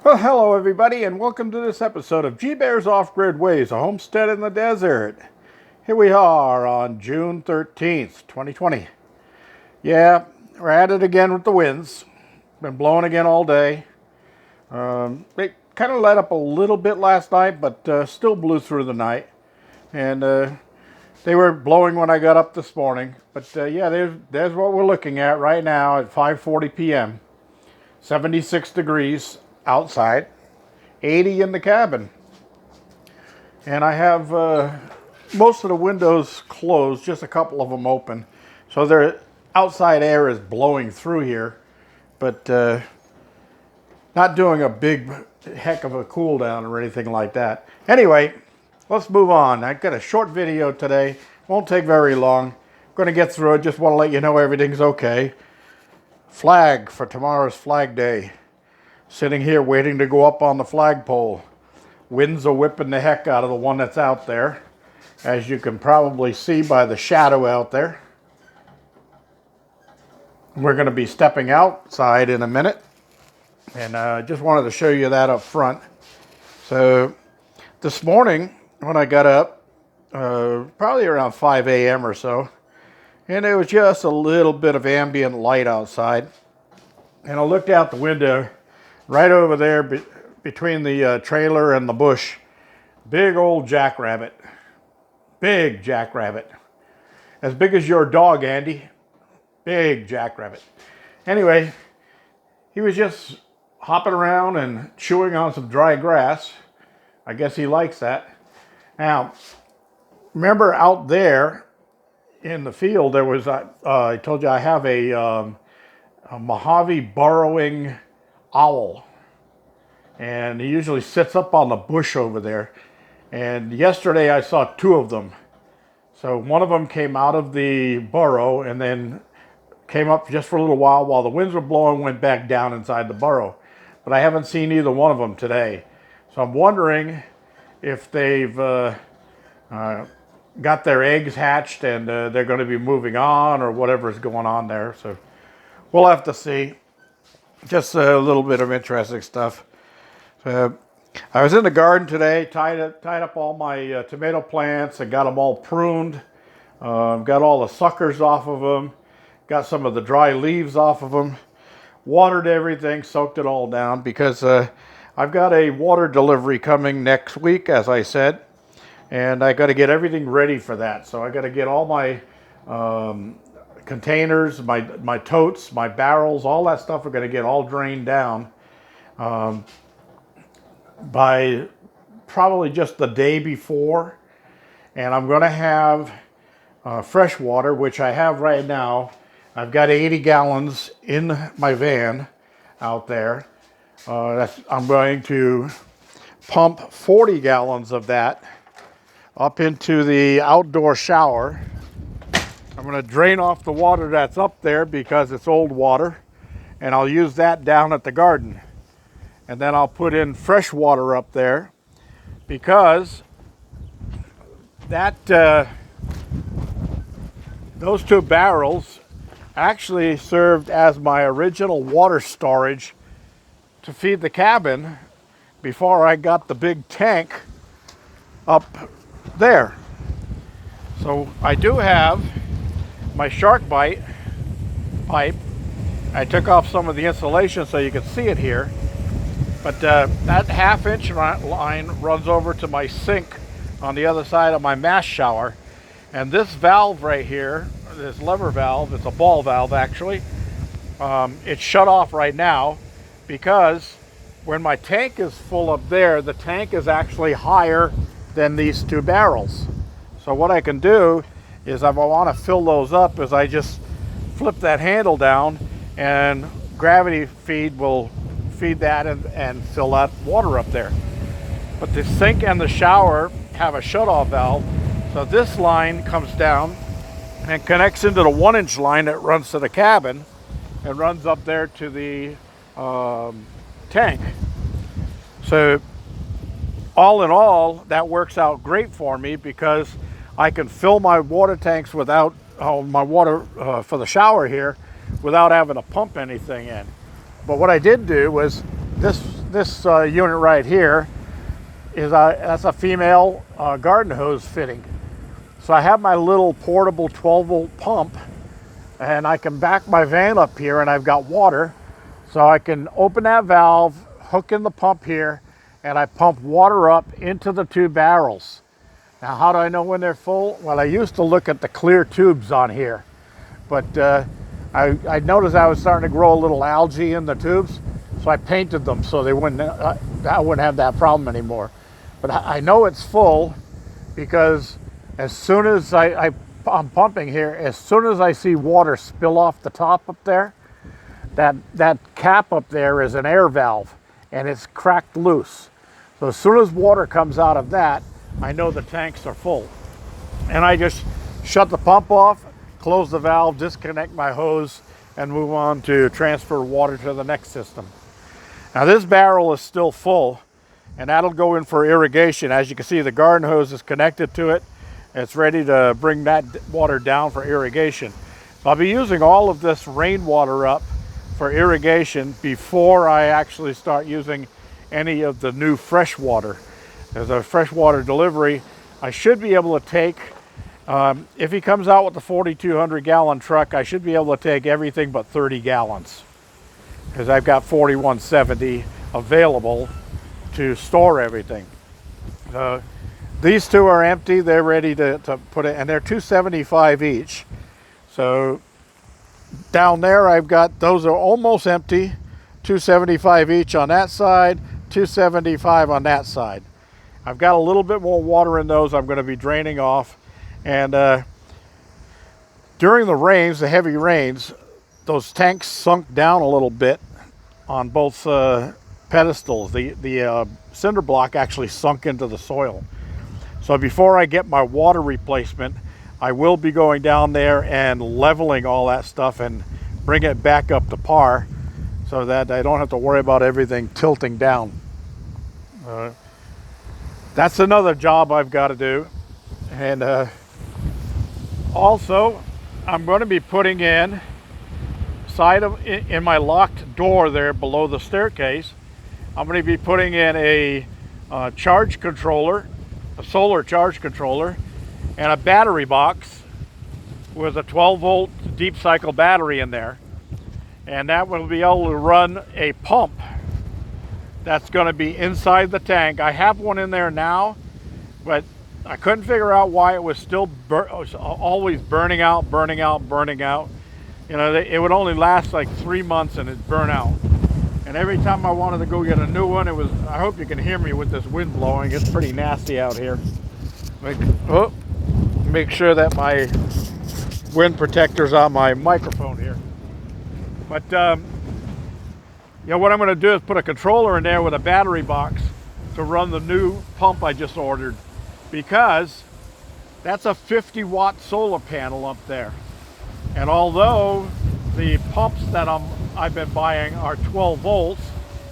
Well, hello everybody, and welcome to this episode of G-Bear's Off-Grid Ways, a homestead in the desert. Here we are on June 13th, 2020. Yeah, we're at it again with the winds. Been blowing again all day. It kind of let up a little bit last night, but still blew through the night. And they were blowing when I got up this morning. But yeah, there's what we're looking at right now at 5:40 p.m. 76 degrees outside, 80 in the cabin. And I have most of the windows closed, just a couple of them open. So the outside air is blowing through here, but not doing a big heck of a cool down or anything like that. Anyway, let's move on. I've got a short video today. Won't take very long. I'm going to get through it. Just want to let you know everything's okay. Flag for tomorrow's Flag Day. Sitting here waiting to go up on the flagpole. Winds are whipping the heck out of the one that's out there, as you can probably see by the shadow out there. We're going to be stepping outside in a minute, and I just wanted to show you that up front. So this morning when I got up, probably around 5 a.m. or so, and there was just a little bit of ambient light outside, and I looked out the window. Right over there between the trailer and the bush, big old jackrabbit. Big jackrabbit. As big as your dog, Andy. Big jackrabbit. Anyway, he was just hopping around and chewing on some dry grass. I guess he likes that. Now, remember out there in the field, there was, I told you I have a Mojave burrowing owl, and he usually sits up on the bush over there. And yesterday I saw two of them. So one of them came out of the burrow and then came up just for a little while the winds were blowing, went back down inside the burrow. But I haven't seen either one of them today. So I'm wondering if they've got their eggs hatched and they're going to be moving on, or whatever's going on there. So we'll have to see. Just a little bit of interesting stuff. I was in the garden today, tied up all my tomato plants and got them all pruned. Got all the suckers off of them. Got some of the dry leaves off of them. Watered everything, soaked it all down, because I've got a water delivery coming next week, as I said. And I got to get everything ready for that. So I got to get all my containers, my totes, my barrels, all that stuff are going to get all drained down by probably just the day before. And I'm going to have fresh water, which I have right now. I've got 80 gallons in my van out there. I'm going to pump 40 gallons of that up into the outdoor shower. I'm going to drain off the water that's up there because it's old water, and I'll use that down at the garden. And then I'll put in fresh water up there, because that those two barrels actually served as my original water storage to feed the cabin before I got the big tank up there. So I do have my shark bite pipe. I took off some of the insulation so you can see it here, but that 1/2 inch line runs over to my sink on the other side of my mass shower. And this valve right here, this lever valve, it's a ball valve actually, it's shut off right now because when my tank is full up there, the tank is actually higher than these two barrels. So what I can do is, if I want to fill those up, is I just flip that handle down and gravity feed will feed that and fill that water up there. But the sink and the shower have a shut-off valve, so this line comes down and connects into the 1-inch line that runs to the cabin and runs up there to the tank. So all in all, that works out great for me, because I can fill my water tanks without my water for the shower here without having to pump anything in. But what I did do was, this this unit right here is that's a female garden hose fitting. So I have my little portable 12-volt pump, and I can back my van up here, and I've got water. So I can open that valve, hook in the pump here, and I pump water up into the two barrels. Now, how do I know when they're full? Well, I used to look at the clear tubes on here, but I noticed I was starting to grow a little algae in the tubes, so I painted them so they wouldn't, I wouldn't have that problem anymore. But I know it's full because as soon as I'm pumping here, as soon as I see water spill off the top up there, that cap up there is an air valve, and it's cracked loose. So as soon as water comes out of that, I know the tanks are full. And I just shut the pump off, close the valve, disconnect my hose, and move on to transfer water to the next system. Now this barrel is still full, and that'll go in for irrigation. As you can see, the garden hose is connected to it. It's ready to bring that water down for irrigation. So I'll be using all of this rainwater up for irrigation before I actually start using any of the new fresh water. As a freshwater delivery, I should be able to take, if he comes out with the 4,200 gallon truck, I should be able to take everything but 30 gallons. Because I've got 4,170 available to store everything. These two are empty, they're ready to put it, and they're 275 each. So down there I've got, those are almost empty, 275 each on that side, 275 on that side. I've got a little bit more water in those I'm going to be draining off. And during the rains, the heavy rains, those tanks sunk down a little bit on both pedestals. The cinder block actually sunk into the soil. So before I get my water replacement, I will be going down there and leveling all that stuff and bring it back up to par so that I don't have to worry about everything tilting down. That's another job I've got to do. And also, I'm going to be putting in my locked door there below the staircase, I'm going to be putting in a charge controller, a solar charge controller, and a battery box with a 12-volt deep cycle battery in there. And that will be able to run a pump that's going to be inside the tank. I have one in there now, but I couldn't figure out why it was still always burning out. You know, it would only last like 3 months and it'd burn out. And every time I wanted to go get a new one, it was, I hope you can hear me with this wind blowing. It's pretty nasty out here. Make sure that my wind protector's on my microphone here. But you know, what I'm going to do is put a controller in there with a battery box to run the new pump I just ordered, because that's a 50-watt solar panel up there. And although the pumps that I've been buying are 12 volts,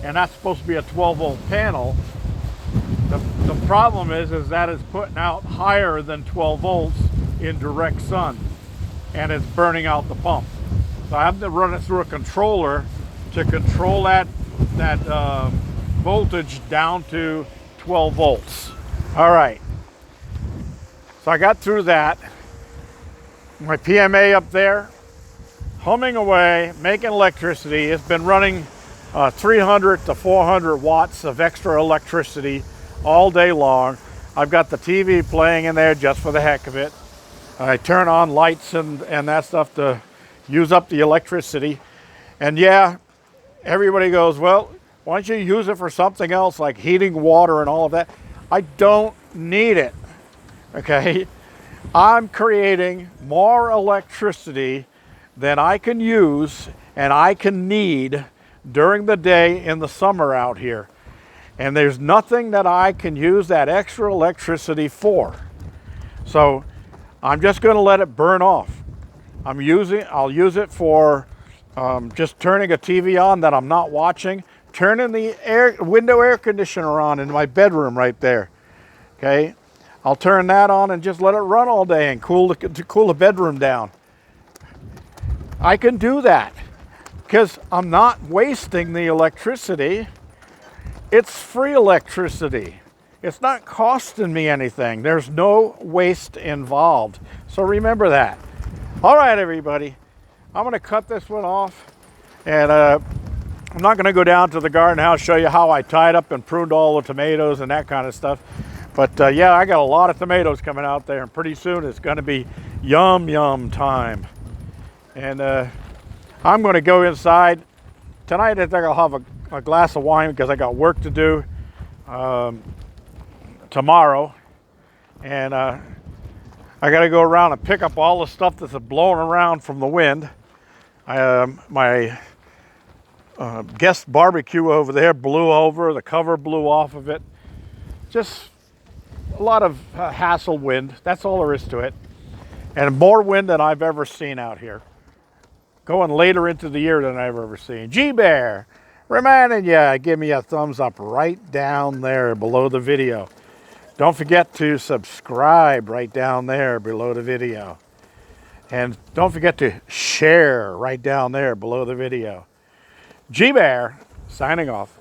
and that's supposed to be a 12-volt panel, the problem is that it's putting out higher than 12 volts in direct sun, and it's burning out the pump. So I have to run it through a controller to control that voltage down to 12 volts. All right, so I got through that. My PMA up there, humming away, making electricity. It's been running 300 to 400 watts of extra electricity all day long. I've got the TV playing in there just for the heck of it. I turn on lights and that stuff to use up the electricity. And yeah, everybody goes, well, why don't you use it for something else like heating water and all of that? I don't need it, okay? I'm creating more electricity than I can use and I can need during the day in the summer out here. And there's nothing that I can use that extra electricity for. So I'm just going to let it burn off. I'll use it for just turning a TV on that I'm not watching, turning the window air conditioner on in my bedroom right there. Okay, I'll turn that on and just let it run all day and cool the bedroom down. I can do that because I'm not wasting the electricity, It's free electricity. It's not costing me anything. There's no waste involved. So remember that. All right, everybody. I'm going to cut this one off. And I'm not going to go down to the garden house, show you how I tied up and pruned all the tomatoes and that kind of stuff. But yeah, I got a lot of tomatoes coming out there, and pretty soon it's going to be yum time. And I'm going to go inside. Tonight I think I'll have a glass of wine because I got work to do tomorrow. And I got to go around and pick up all the stuff that's blowing around from the wind. My guest barbecue over there blew over, the cover blew off of it. Just a lot of hassle wind, that's all there is to it. And more wind than I've ever seen out here. Going later into the year than I've ever seen. G-Bear, reminding you, give me a thumbs up right down there below the video. Don't forget to subscribe right down there below the video. And don't forget to share right down there below the video. G-Bear, signing off.